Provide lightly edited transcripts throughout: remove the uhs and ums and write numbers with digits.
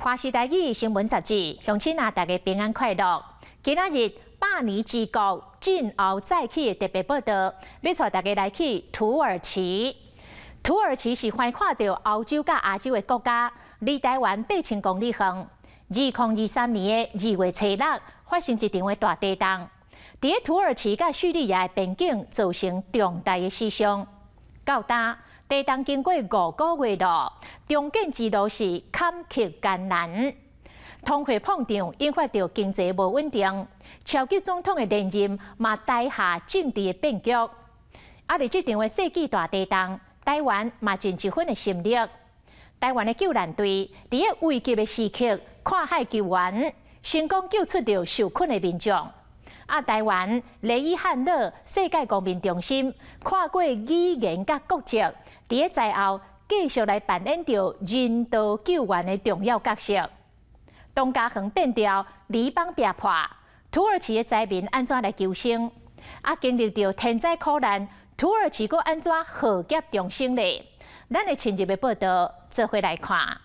华视台语新闻杂志，乡亲啊，大家平安快乐。今仔日百年之国震后再起的特别报道，要带大家来去土耳其。土耳其是橫跨着歐洲甲亞洲的國家，離台灣8000公里遠。2023年的2月初6，發生一場的大地震，在土耳其甲敘利亞的邊境造成重大的死傷。到今，地震經過5個月了，重建之路是坎坷艱難。通貨膨脹引發着經濟無穩定，超級總統的連任嘛帶下政治的變局。在這場的世紀大地震，台灣嘛盡一份的心力。台灣的救難隊在危急的時刻跨海救援，成功救出着受困的民眾。台灣雷伊漢勒世界公民中心跨過語言甲國籍，在災後繼續來扮演着人道救援的重要角色。東家橫變調，離邦逼迫，土耳其的災民安怎來求生？經歷着天災苦難，土耳其佫安怎浩劫重生呢？咱的深入的報道，做伙來看。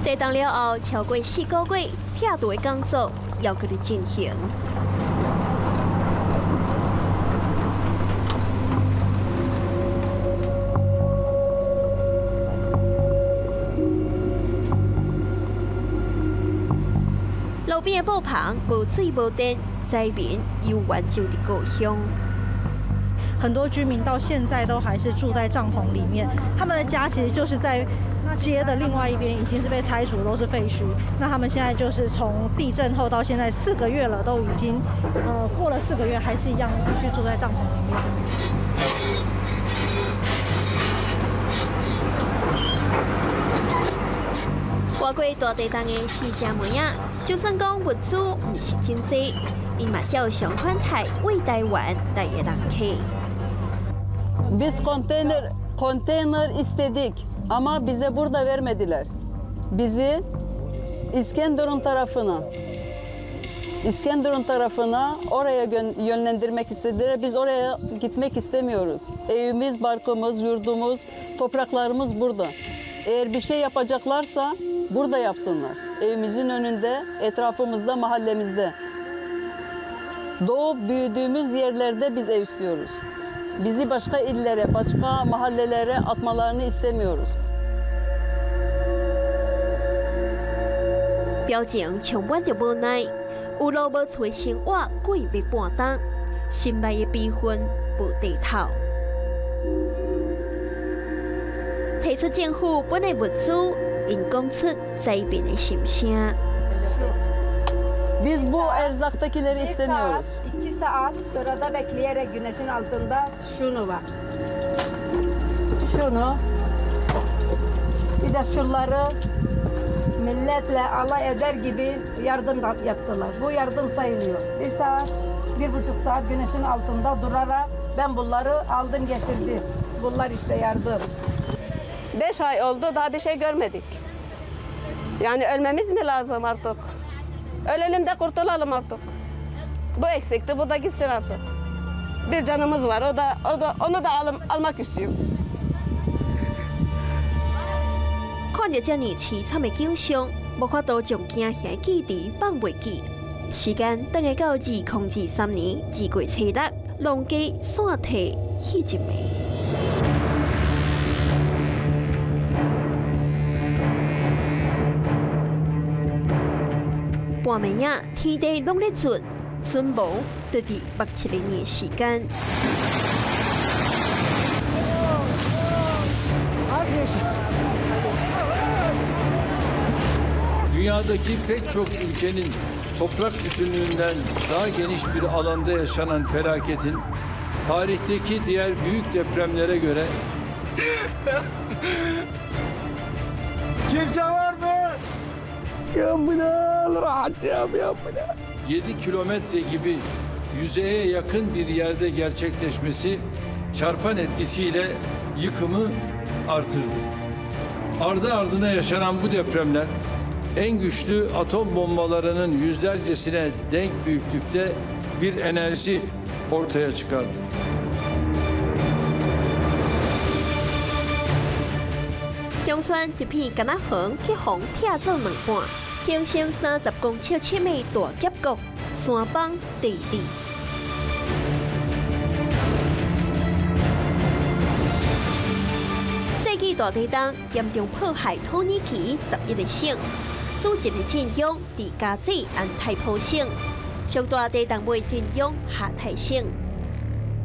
地震了後，超過4個月，拆除的工作要繼續進行。路邊的布棚無水無電，災民又援救的故鄉。很多居民到現在都還是住在帳篷裡面，他們的家其實就是在街的另外一邊，已經是被拆除，都是廢墟。那他們現在就是從地震後到現在4個月了，都已經過了4個月，還是一樣繼續住在帳篷裡面。活過大地震的死者們啊，就算講物資唔是真濟，伊嘛照常款待為台灣帶嘅人客。Biz konteyner istedik ama bize burada vermediler. Bizi İskenderun tarafına oraya yönlendirmek istediler. Biz oraya gitmek istemiyoruz. Evimiz, barkımız, yurdumuz, topraklarımız burada. Eğer bir şey yapacaklarsa burada yapsınlar. Evimizin önünde, etrafımızda, mahallemizde. Doğup büyüdüğümüz yerlerde biz ev istiyoruz. Bizi başka illere, başka mahallelere atmalarını istemiyoruz. 表情充滿着無奈，有路無厝的生活過已被半冬，心內的悲憤無地頭。提出政府本來物資，因講出災民的心聲。 Biz bu erzaktakileri istemiyoruz. 2 saat sırada bekleyerek güneşin altında şunu var. Şunu. Bir de şunları milletle alay eder gibi yardım yaptılar. Bu yardım sayılıyor. 1 saat, 1,5 saat güneşin altında durarak ben bunları aldım getirdim. Bunlar işte yardım. 5 ay oldu, daha bir şey görmedik. Yani ölmemiz mi lazım artık? Ölelim de kurtulalım artık. Bu eksikti, bu da gitsin artık. Bir canımız var, onu da almak istiyor. 看着这呢凄惨的景象，无法度将惊吓记忆放袂记。时间等下到2023年2月7日，农家散体迄一暝。半暝仔，天地拢咧转，孙亡就伫目前的年时间。 Dünyadaki pek çok ülkenin toprak bütünlüğünden daha geniş bir alanda yaşanan felaketin tarihteki diğer büyük depremlere göre Kimse var mı? Ya rahat ya. 7 kilometre gibi yüzeye yakın bir yerde gerçekleşmesi çarpan etkisiyle yıkımı artırdı. Ardı ardına yaşanan bu depremler en güçlü atom bombalarının yüzlercesine denk büyüklükte bir enerji ortaya çıkardı.乡村一片干那黄被风拆做两半，形成30公尺深的大峡谷，山崩地裂。世纪大地震严重破坏土耳其11个省，主震的震央伫加济安泰普省，上大地震尾震央下泰省。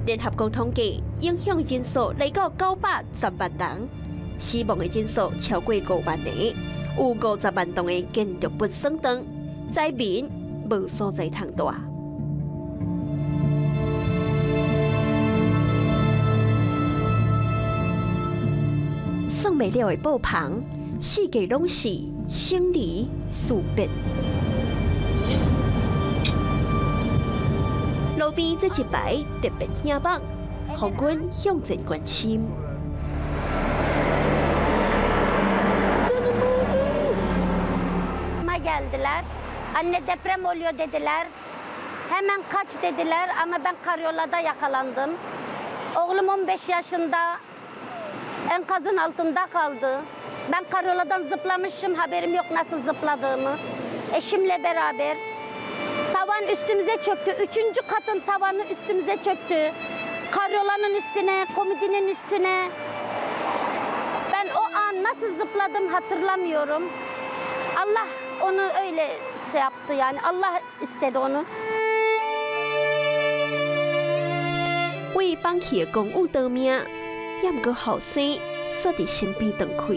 联合国统计，影响人数来到910万人。 死亡的人数超过5万人，有50万栋的建筑物损断，灾民无所在通住。算袂了的爆棚，四界拢是生离死别。路边这一排特别显目，让阮向前关心。 geldiler. Anne deprem oluyor dediler. Hemen kaç dediler ama ben karyolada yakalandım. Oğlum 15 yaşında enkazın altında kaldı. Ben karyoladan zıplamışım, haberim yok nasıl zıpladığımı. Eşimle beraber. Tavan üstümüze çöktü. 3. katın tavanı üstümüze çöktü. Karyolanın üstüne, komodinin üstüne. Ben o an nasıl zıpladım hatırlamıyorum. Allah onu öyle şey yaptı yani Allah istedi onu. 为放弃的公务得命，也毋过后生却伫身边断开。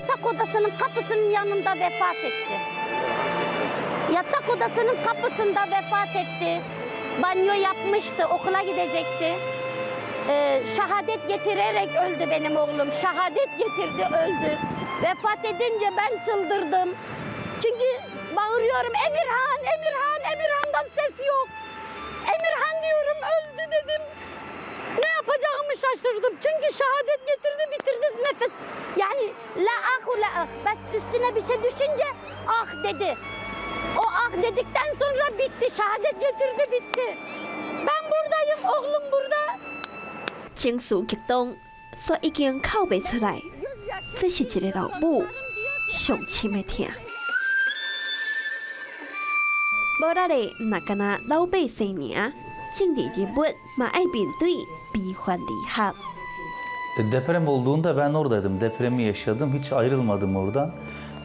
Yatak odasının kapısının yanında vefat etti. Yatak odasının kapısında vefat etti. Banyo yapmıştı, okula gidecekti. Şehadet getirerek öldü benim oğlum. Şehadet getirdi, öldü. Vefat edince ben çıldırdım. Çünkü bağırıyorum Emirhan, Emirhan, Emirhan'dan ses yok. Emirhan diyorum öldü dedim. Ne yapacağımı şaşırdım. Çünkü şehadet getirdi bitirdi nefes. Yani la ahu la ah. Bas üstüne bir şey düşünce ah dedi. O ah dedikten sonra bitti. Şehadet getirdi bitti. Ben buradayım, oğlum burada. 情绪激动，却已经哭袂出来。这是一个老母上深的痛。无力的毋那干那老百姓尔，政治人物嘛爱面对悲欢离合。 Deprem olduğunda ben oradaydım. Depremi yaşadım. Hiç ayrılmadım oradan.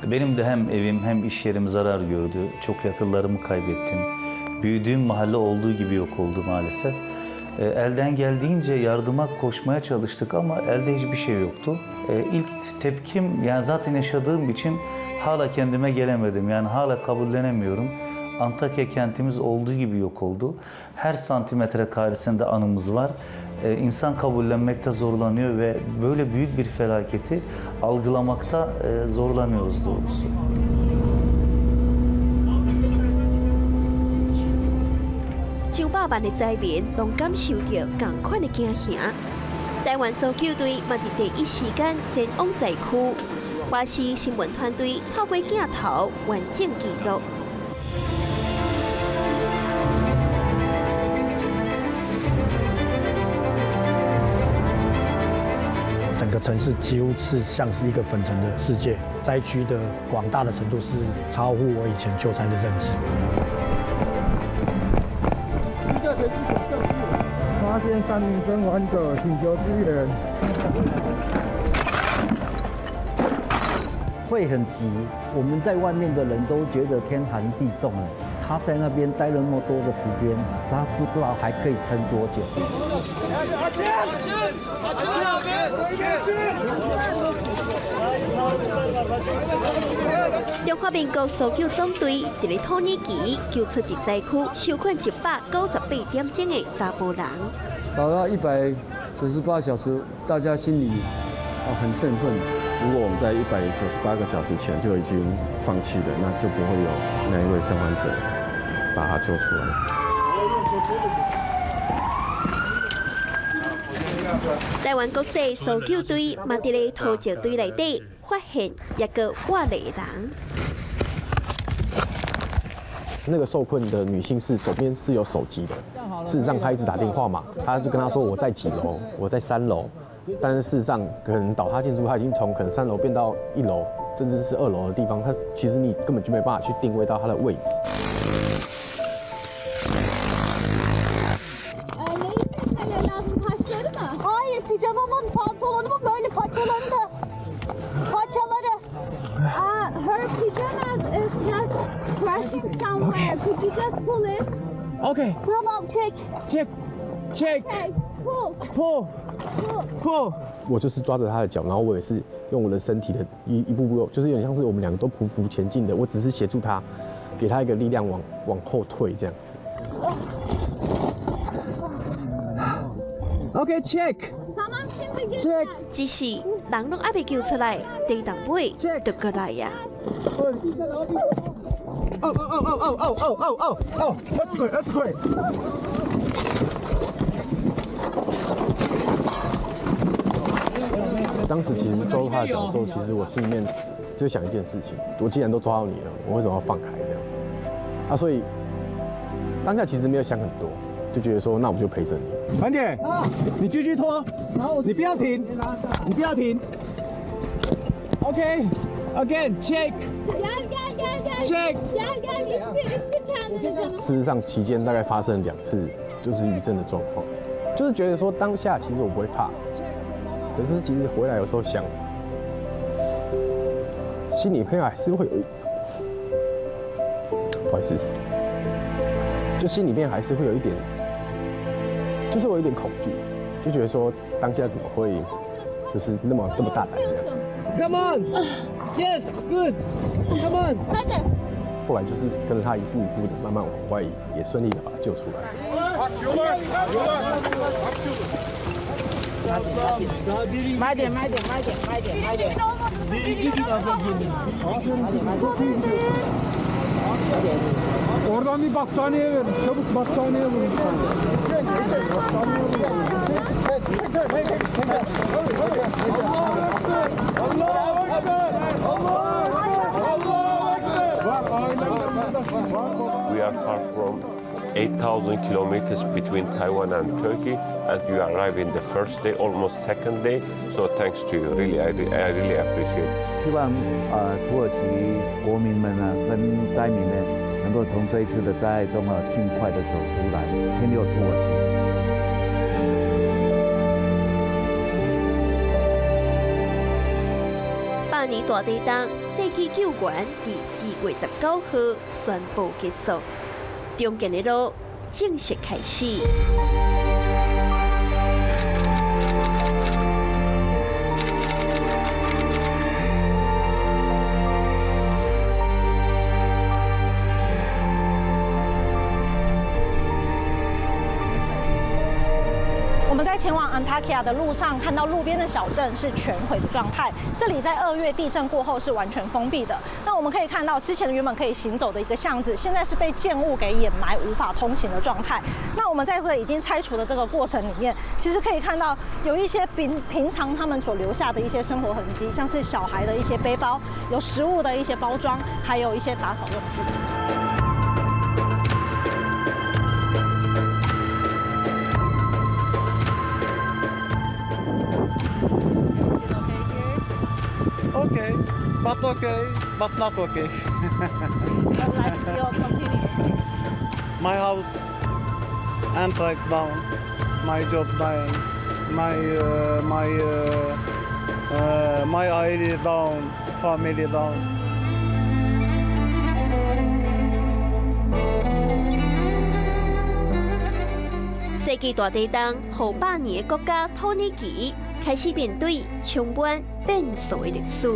Benim de hem evim hem iş yerim zarar gördü. Çok yakınlarımı kaybettim. Büyüdüğüm mahalle olduğu gibi yok oldu maalesef. Elden geldiğince yardıma koşmaya çalıştık ama elde hiçbir şey yoktu. İlk tepkim yani zaten yaşadığım için hala kendime gelemedim. Yani hala kabullenemiyorum. Antakya kentimiz olduğu gibi yok oldu. Her santimetre karesinde anımız var. İnsan kabullenmekte zorlanıyor ve böyle büyük bir felaketi algılamakta zorlanıyoruz doğrusu. 百万的灾民拢感受到同款的惊吓。台湾搜救队嘛伫第一时间前往灾区，华视新闻团队透过镜头完整记录。整个城市几乎是像是一个粉尘的世界，灾区的广大的程度是超乎我以前就餐的认知。发现3名生还者，请求支援。会很急，我们在外面的人都觉得天寒地冻了。他在那边待了那么多的时间，他不知道还可以撑多久。中华民国搜救总队伫咧土耳其救出伫灾区受困198点钟的查甫人。找到148小时，大家心里很振奋。如果我们在198个小时前就已经放弃了，那就不会有那一位生还者把他救出来。台湾国际搜救队嘛伫咧搜救队内底发现一个活的人。那个受困的女性是手边是有手机的，事实上她一直打电话嘛，她就跟她说我在几楼，我在3楼，但是事实上可能倒塌建筑她已经从可能3楼变到1楼，甚至是2楼的地方，她其实你根本就没办法去定位到她的位置。Hayır, pijamamın pantolonumun böyle paçaları. Her pajamas is just crashing somewhere. Could you just pull it? Okay. Tamam, check. Check. Okay, pull. 我就是抓着她的脚，然后我也是用我的身体的一步步，就是有点像是我们两个都匍匐前进的，我只是协助她，给她一个力量往后退这样子。Okay, check. Tamam, şimdi gel. Check. 只是人拢还未救出来，地动尾就过来呀。Oh, earthquake. 当时其实抓住他的脚的时候，其实我心里面就想一件事情：我既然都抓到你了，我为什么要放开这样？啊，所以当下其实没有想很多，就觉得说，那我就陪着你。缓点，你继续拖，你不要停。Okay, again, check. Check. 事实上，期间大概发生了2次就是余震的状况，就是觉得说当下其实我不会怕。可是其实回来有时候想，心里面还是会有，不好意思，就心里面还是会有一点，就是我有一点恐惧，就觉得说当下怎么会就是这么大胆这样。Come on, yes, good. Come on. 后来就是跟着他一步一步的慢慢往外，也顺利的把他救出来。慢点。Oradan bir battaniyeye verin. Çabuk battaniyeye vurun. We are far from 8,000 kilometers between Taiwan and Turkey, and you arrive in the first day, almost second day. So thanks to you, really, I really appreciate. 希望土耳其国民们呢，跟灾民呢，能够从这一次的灾害中尽快的走出来，天佑土耳其。8年大地震，世纪救援伫2月19号宣布结束，中间的路正式开始。我们在在前往安塔基亚的路上，看到路边的小镇是全毁的状态。这里在2月地震过后是完全封闭的。那我们可以看到，之前原本可以行走的一个巷子，现在是被建物给掩埋，无法通行的状态。那我们在这个已经拆除的这个过程里面，其实可以看到有一些平常他们所留下的一些生活痕迹，像是小孩的一些背包，有食物的一些包装，还有一些打扫用具。Okay, but not okay. But life still continues. My house and right down, my job down, my ID down, family down. 世纪大地震后100年的国家土耳其开始面对充满变数的历史。